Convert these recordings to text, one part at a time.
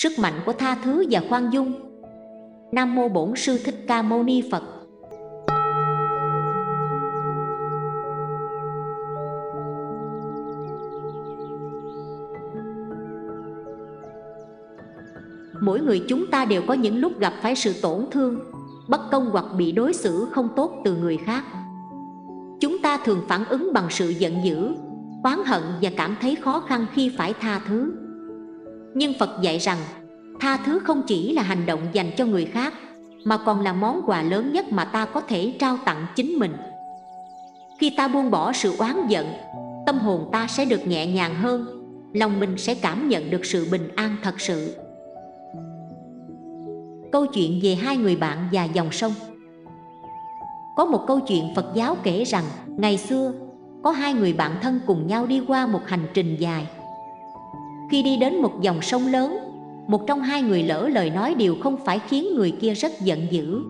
Sức mạnh của tha thứ và khoan dung. Nam mô Bổn Sư Thích Ca Mâu Ni Phật. Mỗi người chúng ta đều có những lúc gặp phải sự tổn thương, bất công hoặc bị đối xử không tốt từ người khác. Chúng ta thường phản ứng bằng sự giận dữ, oán hận và cảm thấy khó khăn khi phải tha thứ. Nhưng Phật dạy rằng tha thứ không chỉ là hành động dành cho người khác, mà còn là món quà lớn nhất mà ta có thể trao tặng chính mình. Khi ta buông bỏ sự oán giận, tâm hồn ta sẽ được nhẹ nhàng hơn, lòng mình sẽ cảm nhận được sự bình an thật sự. Câu chuyện về hai người bạn và dòng sông. Có một câu chuyện Phật giáo kể rằng ngày xưa có hai người bạn thân cùng nhau đi qua một hành trình dài. Khi đi đến một dòng sông lớn, một trong hai người lỡ lời nói điều không phải khiến người kia rất giận dữ.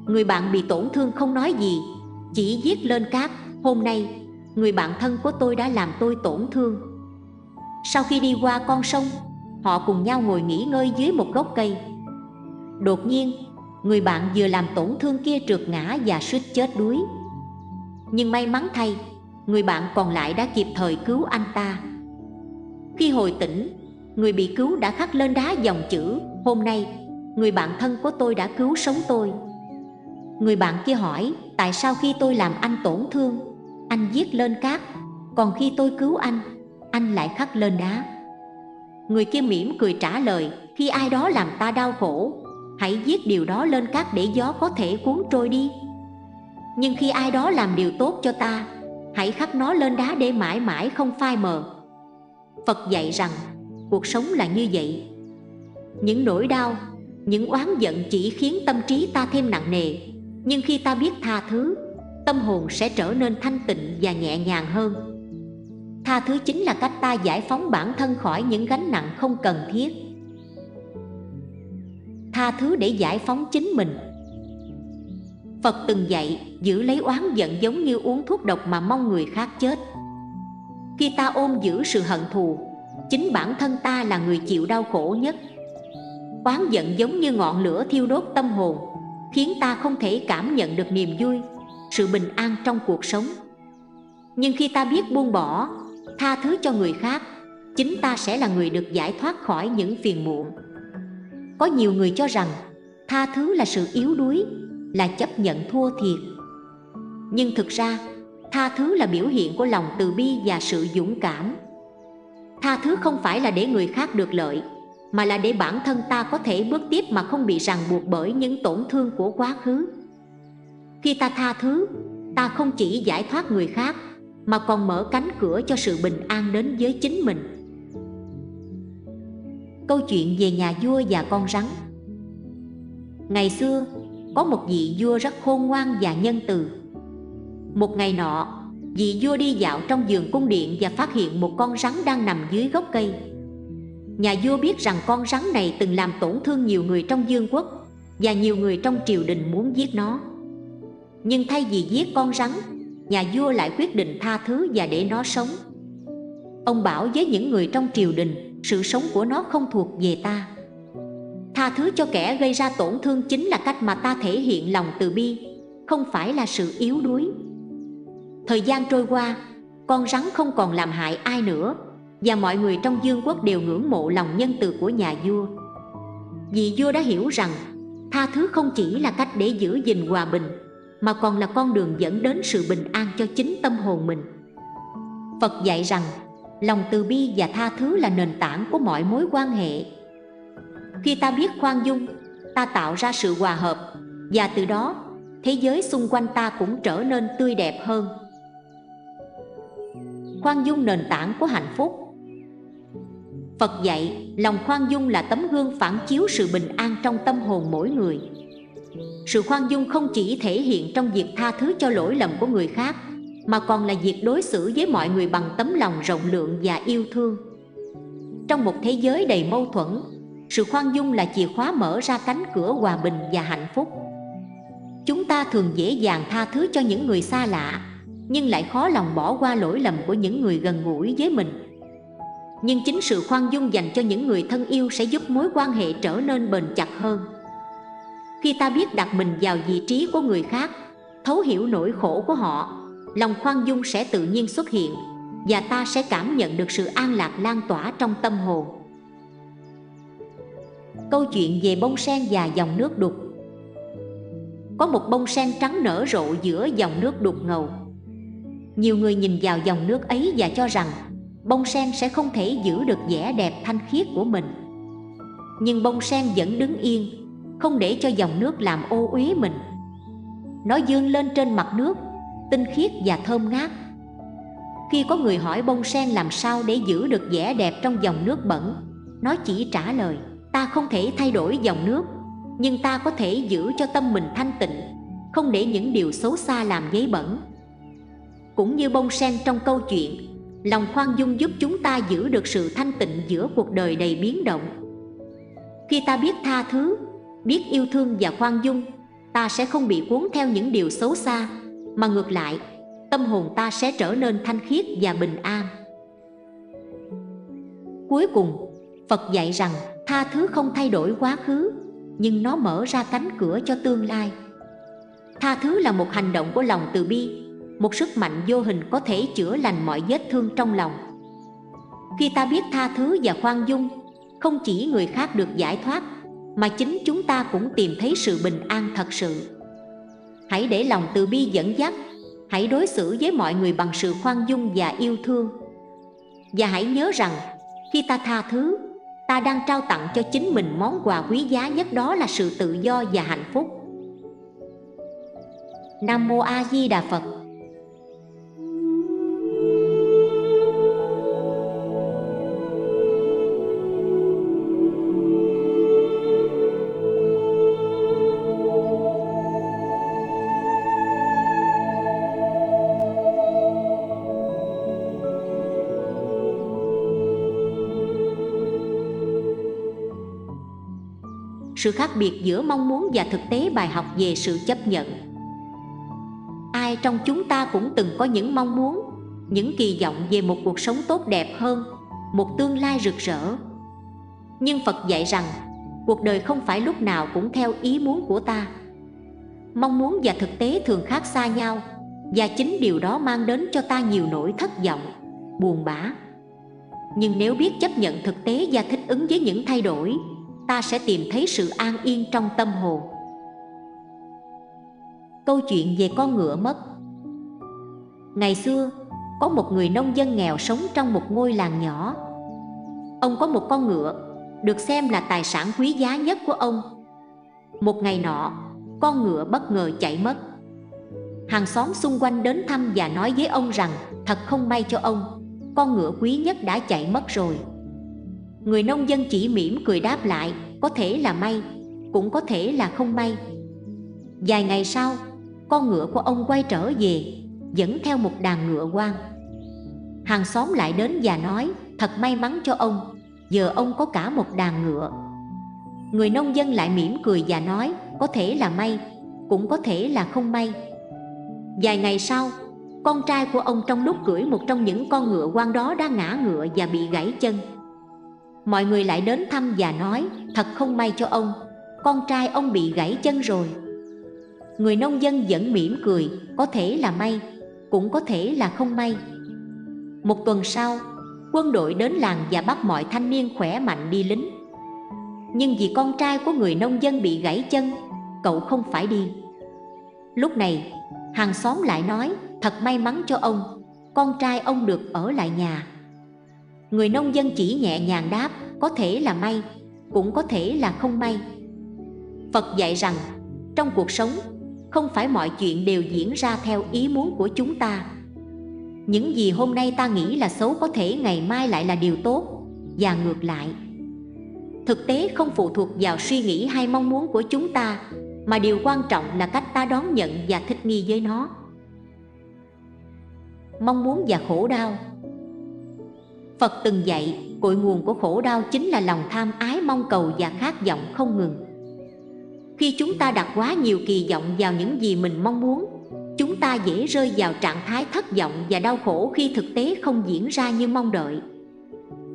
Người bạn bị tổn thương không nói gì, chỉ viết lên cát: "Hôm nay, người bạn thân của tôi đã làm tôi tổn thương." Sau khi đi qua con sông, họ cùng nhau ngồi nghỉ ngơi dưới một gốc cây. Đột nhiên, người bạn vừa làm tổn thương kia trượt ngã và suýt chết đuối. Nhưng may mắn thay, người bạn còn lại đã kịp thời cứu anh ta. Khi hồi tỉnh, người bị cứu đã khắc lên đá dòng chữ: "Hôm nay, người bạn thân của tôi đã cứu sống tôi." Người bạn kia hỏi: "Tại sao khi tôi làm anh tổn thương, anh viết lên cát, còn khi tôi cứu anh lại khắc lên đá?" Người kia mỉm cười trả lời: "Khi ai đó làm ta đau khổ, hãy viết điều đó lên cát để gió có thể cuốn trôi đi. Nhưng khi ai đó làm điều tốt cho ta, hãy khắc nó lên đá để mãi mãi không phai mờ." Phật dạy rằng cuộc sống là như vậy. Những nỗi đau, những oán giận chỉ khiến tâm trí ta thêm nặng nề. Nhưng khi ta biết tha thứ, tâm hồn sẽ trở nên thanh tịnh và nhẹ nhàng hơn. Tha thứ chính là cách ta giải phóng bản thân khỏi những gánh nặng không cần thiết. Tha thứ để giải phóng chính mình. Phật từng dạy giữ lấy oán giận giống như uống thuốc độc mà mong người khác chết. Khi ta ôm giữ sự hận thù, chính bản thân ta là người chịu đau khổ nhất. Oán giận giống như ngọn lửa thiêu đốt tâm hồn, khiến ta không thể cảm nhận được niềm vui, sự bình an trong cuộc sống. Nhưng khi ta biết buông bỏ, tha thứ cho người khác, chính ta sẽ là người được giải thoát khỏi những phiền muộn. Có nhiều người cho rằng tha thứ là sự yếu đuối, là chấp nhận thua thiệt. Nhưng thực ra, tha thứ là biểu hiện của lòng từ bi và sự dũng cảm. Tha thứ không phải là để người khác được lợi, mà là để bản thân ta có thể bước tiếp mà không bị ràng buộc bởi những tổn thương của quá khứ. Khi ta tha thứ, ta không chỉ giải thoát người khác, mà còn mở cánh cửa cho sự bình an đến với chính mình. Câu chuyện về nhà vua và con rắn. Ngày xưa, có một vị vua rất khôn ngoan và nhân từ. Một ngày nọ, vị vua đi dạo trong vườn cung điện và phát hiện một con rắn đang nằm dưới gốc cây. Nhà vua biết rằng con rắn này từng làm tổn thương nhiều người trong vương quốc, và nhiều người trong triều đình muốn giết nó. Nhưng thay vì giết con rắn, nhà vua lại quyết định tha thứ và để nó sống. Ông bảo với những người trong triều đình, sự sống của nó không thuộc về ta. Tha thứ cho kẻ gây ra tổn thương chính là cách mà ta thể hiện lòng từ bi, không phải là sự yếu đuối. Thời gian trôi qua, con rắn không còn làm hại ai nữa, và mọi người trong vương quốc đều ngưỡng mộ lòng nhân từ của nhà vua. Vị vua đã hiểu rằng tha thứ không chỉ là cách để giữ gìn hòa bình, mà còn là con đường dẫn đến sự bình an cho chính tâm hồn mình. Phật dạy rằng lòng từ bi và tha thứ là nền tảng của mọi mối quan hệ. Khi ta biết khoan dung, ta tạo ra sự hòa hợp, và từ đó thế giới xung quanh ta cũng trở nên tươi đẹp hơn. Khoan dung nền tảng của hạnh phúc. Phật dạy lòng khoan dung là tấm gương phản chiếu sự bình an trong tâm hồn mỗi người. Sự khoan dung không chỉ thể hiện trong việc tha thứ cho lỗi lầm của người khác, mà còn là việc đối xử với mọi người bằng tấm lòng rộng lượng và yêu thương. Trong một thế giới đầy mâu thuẫn, sự khoan dung là chìa khóa mở ra cánh cửa hòa bình và hạnh phúc. Chúng ta thường dễ dàng tha thứ cho những người xa lạ, nhưng lại khó lòng bỏ qua lỗi lầm của những người gần gũi với mình. Nhưng chính sự khoan dung dành cho những người thân yêu sẽ giúp mối quan hệ trở nên bền chặt hơn. Khi ta biết đặt mình vào vị trí của người khác, thấu hiểu nỗi khổ của họ, lòng khoan dung sẽ tự nhiên xuất hiện, và ta sẽ cảm nhận được sự an lạc lan tỏa trong tâm hồn. Câu chuyện về bông sen và dòng nước đục. Có một bông sen trắng nở rộ giữa dòng nước đục ngầu. Nhiều người nhìn vào dòng nước ấy và cho rằng bông sen sẽ không thể giữ được vẻ đẹp thanh khiết của mình. Nhưng bông sen vẫn đứng yên, không để cho dòng nước làm ô uế mình. Nó vươn lên trên mặt nước, tinh khiết và thơm ngát. Khi có người hỏi bông sen làm sao để giữ được vẻ đẹp trong dòng nước bẩn, nó chỉ trả lời: ta không thể thay đổi dòng nước, nhưng ta có thể giữ cho tâm mình thanh tịnh, không để những điều xấu xa làm vấy bẩn. Cũng như bông sen trong câu chuyện, lòng khoan dung giúp chúng ta giữ được sự thanh tịnh giữa cuộc đời đầy biến động. Khi ta biết tha thứ, biết yêu thương và khoan dung, ta sẽ không bị cuốn theo những điều xấu xa, mà ngược lại, tâm hồn ta sẽ trở nên thanh khiết và bình an. Cuối cùng, Phật dạy rằng tha thứ không thay đổi quá khứ, nhưng nó mở ra cánh cửa cho tương lai. Tha thứ là một hành động của lòng từ bi, một sức mạnh vô hình có thể chữa lành mọi vết thương trong lòng. Khi ta biết tha thứ và khoan dung, không chỉ người khác được giải thoát, mà chính chúng ta cũng tìm thấy sự bình an thật sự. Hãy để lòng từ bi dẫn dắt, hãy đối xử với mọi người bằng sự khoan dung và yêu thương. Và hãy nhớ rằng, khi ta tha thứ, ta đang trao tặng cho chính mình món quà quý giá nhất, đó là sự tự do và hạnh phúc. Nam Mô A Di Đà Phật. Sự khác biệt giữa mong muốn và thực tế. Bài học về sự chấp nhận. Ai trong chúng ta cũng từng có những mong muốn, những kỳ vọng về một cuộc sống tốt đẹp hơn, một tương lai rực rỡ. Nhưng Phật dạy rằng cuộc đời không phải lúc nào cũng theo ý muốn của ta. Mong muốn và thực tế thường khác xa nhau, và chính điều đó mang đến cho ta nhiều nỗi thất vọng, buồn bã. Nhưng nếu biết chấp nhận thực tế và thích ứng với những thay đổi, ta sẽ tìm thấy sự an yên trong tâm hồn. Câu chuyện về con ngựa mất. Ngày xưa, có một người nông dân nghèo sống trong một ngôi làng nhỏ. Ông có một con ngựa, được xem là tài sản quý giá nhất của ông. Một ngày nọ, con ngựa bất ngờ chạy mất. Hàng xóm xung quanh đến thăm và nói với ông rằng thật không may cho ông, con ngựa quý nhất đã chạy mất rồi. Người nông dân chỉ mỉm cười đáp lại, có thể là may, cũng có thể là không may. Vài ngày sau, con ngựa của ông quay trở về, dẫn theo một đàn ngựa hoang. Hàng xóm lại đến và nói, thật may mắn cho ông, giờ ông có cả một đàn ngựa. Người nông dân lại mỉm cười và nói, có thể là may, cũng có thể là không may. Vài ngày sau, con trai của ông trong lúc cưỡi một trong những con ngựa hoang đó đã ngã ngựa và bị gãy chân. Mọi người lại đến thăm và nói, thật không may cho ông, con trai ông bị gãy chân rồi. Người nông dân vẫn mỉm cười, có thể là may, cũng có thể là không may. Một tuần sau, quân đội đến làng và bắt mọi thanh niên khỏe mạnh đi lính. Nhưng vì con trai của người nông dân bị gãy chân, cậu không phải đi. Lúc này, hàng xóm lại nói, thật may mắn cho ông, con trai ông được ở lại nhà. Người nông dân chỉ nhẹ nhàng đáp, có thể là may, cũng có thể là không may. Phật dạy rằng, trong cuộc sống, không phải mọi chuyện đều diễn ra theo ý muốn của chúng ta. Những gì hôm nay ta nghĩ là xấu có thể ngày mai lại là điều tốt, và ngược lại. Thực tế không phụ thuộc vào suy nghĩ hay mong muốn của chúng ta, mà điều quan trọng là cách ta đón nhận và thích nghi với nó. Mong muốn và khổ đau. Phật từng dạy, cội nguồn của khổ đau chính là lòng tham ái mong cầu và khát vọng không ngừng. Khi chúng ta đặt quá nhiều kỳ vọng vào những gì mình mong muốn, chúng ta dễ rơi vào trạng thái thất vọng và đau khổ khi thực tế không diễn ra như mong đợi.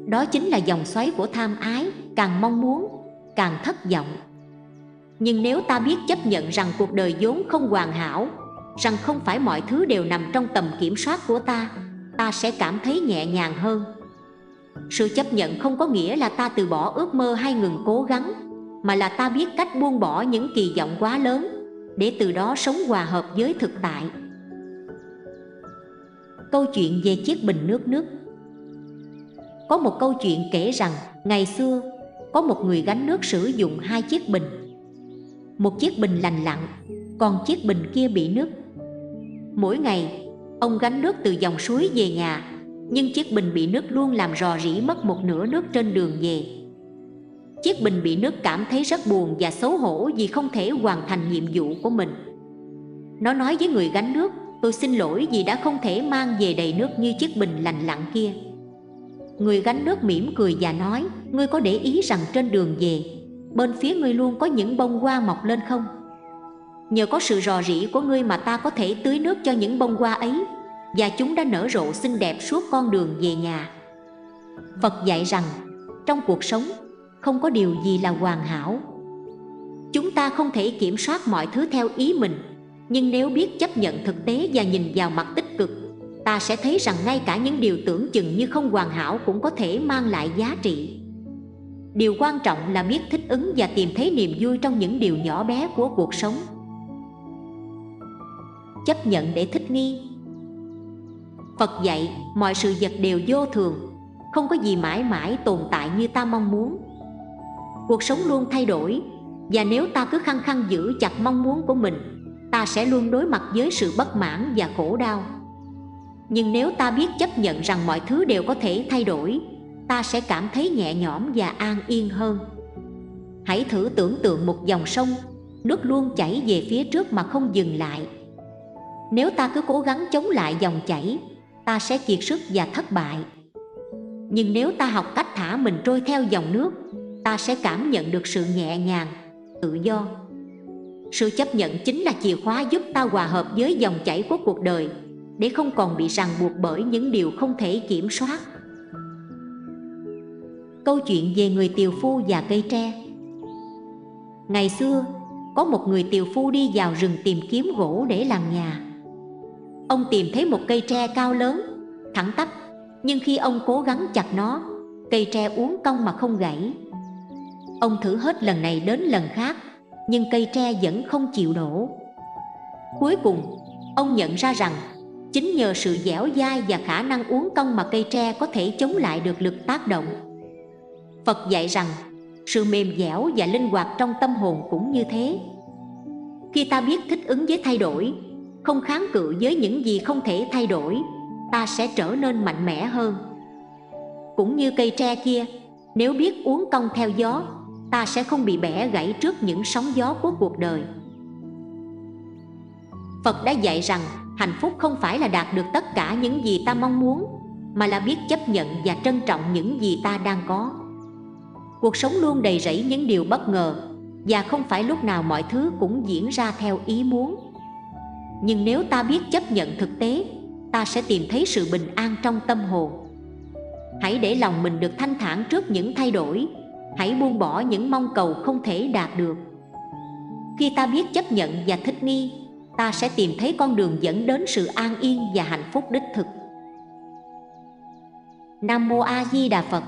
Đó chính là dòng xoáy của tham ái, càng mong muốn, càng thất vọng. Nhưng nếu ta biết chấp nhận rằng cuộc đời vốn không hoàn hảo, rằng không phải mọi thứ đều nằm trong tầm kiểm soát của ta, ta sẽ cảm thấy nhẹ nhàng hơn. Sự chấp nhận không có nghĩa là ta từ bỏ ước mơ hay ngừng cố gắng, mà là ta biết cách buông bỏ những kỳ vọng quá lớn, để từ đó sống hòa hợp với thực tại. Câu chuyện về chiếc bình nước. Có một câu chuyện kể rằng, ngày xưa, có một người gánh nước sử dụng hai chiếc bình. Một chiếc bình lành lặn, còn chiếc bình kia bị nứt. Mỗi ngày, ông gánh nước từ dòng suối về nhà, nhưng chiếc bình bị nứt luôn làm rò rỉ mất một nửa nước trên đường về. Chiếc bình bị nứt cảm thấy rất buồn và xấu hổ vì không thể hoàn thành nhiệm vụ của mình. Nó nói với người gánh nước, tôi xin lỗi vì đã không thể mang về đầy nước như chiếc bình lành lặn kia. Người gánh nước mỉm cười và nói, ngươi có để ý rằng trên đường về, bên phía ngươi luôn có những bông hoa mọc lên không? Nhờ có sự rò rỉ của ngươi mà ta có thể tưới nước cho những bông hoa ấy, và chúng đã nở rộ xinh đẹp suốt con đường về nhà. Phật dạy rằng, trong cuộc sống, không có điều gì là hoàn hảo. Chúng ta không thể kiểm soát mọi thứ theo ý mình, nhưng nếu biết chấp nhận thực tế và nhìn vào mặt tích cực, ta sẽ thấy rằng ngay cả những điều tưởng chừng như không hoàn hảo cũng có thể mang lại giá trị. Điều quan trọng là biết thích ứng và tìm thấy niềm vui trong những điều nhỏ bé của cuộc sống. Chấp nhận để thích nghi. Phật dạy, mọi sự vật đều vô thường, không có gì mãi mãi tồn tại như ta mong muốn. Cuộc sống luôn thay đổi, và nếu ta cứ khăng khăng giữ chặt mong muốn của mình, ta sẽ luôn đối mặt với sự bất mãn và khổ đau. Nhưng nếu ta biết chấp nhận rằng mọi thứ đều có thể thay đổi, ta sẽ cảm thấy nhẹ nhõm và an yên hơn. Hãy thử tưởng tượng một dòng sông, nước luôn chảy về phía trước mà không dừng lại. Nếu ta cứ cố gắng chống lại dòng chảy, ta sẽ kiệt sức và thất bại. Nhưng nếu ta học cách thả mình trôi theo dòng nước, ta sẽ cảm nhận được sự nhẹ nhàng, tự do. Sự chấp nhận chính là chìa khóa giúp ta hòa hợp với dòng chảy của cuộc đời, để không còn bị ràng buộc bởi những điều không thể kiểm soát. Câu chuyện về người tiều phu và cây tre. Ngày xưa, có một người tiều phu đi vào rừng tìm kiếm gỗ để làm nhà. Ông tìm thấy một cây tre cao lớn, thẳng tắp, nhưng khi ông cố gắng chặt nó, cây tre uốn cong mà không gãy. Ông thử hết lần này đến lần khác, nhưng cây tre vẫn không chịu đổ. Cuối cùng, ông nhận ra rằng chính nhờ sự dẻo dai và khả năng uốn cong mà cây tre có thể chống lại được lực tác động. Phật dạy rằng sự mềm dẻo và linh hoạt trong tâm hồn cũng như thế. Khi ta biết thích ứng với thay đổi, không kháng cự với những gì không thể thay đổi, ta sẽ trở nên mạnh mẽ hơn. Cũng như cây tre kia, nếu biết uốn cong theo gió, ta sẽ không bị bẻ gãy trước những sóng gió của cuộc đời. Phật đã dạy rằng hạnh phúc không phải là đạt được tất cả những gì ta mong muốn, mà là biết chấp nhận và trân trọng những gì ta đang có. Cuộc sống luôn đầy rẫy những điều bất ngờ, và không phải lúc nào mọi thứ cũng diễn ra theo ý muốn. Nhưng nếu ta biết chấp nhận thực tế, ta sẽ tìm thấy sự bình an trong tâm hồn. Hãy để lòng mình được thanh thản trước những thay đổi. Hãy buông bỏ những mong cầu không thể đạt được. Khi ta biết chấp nhận và thích nghi, ta sẽ tìm thấy con đường dẫn đến sự an yên và hạnh phúc đích thực. Nam Mô A Di Đà Phật.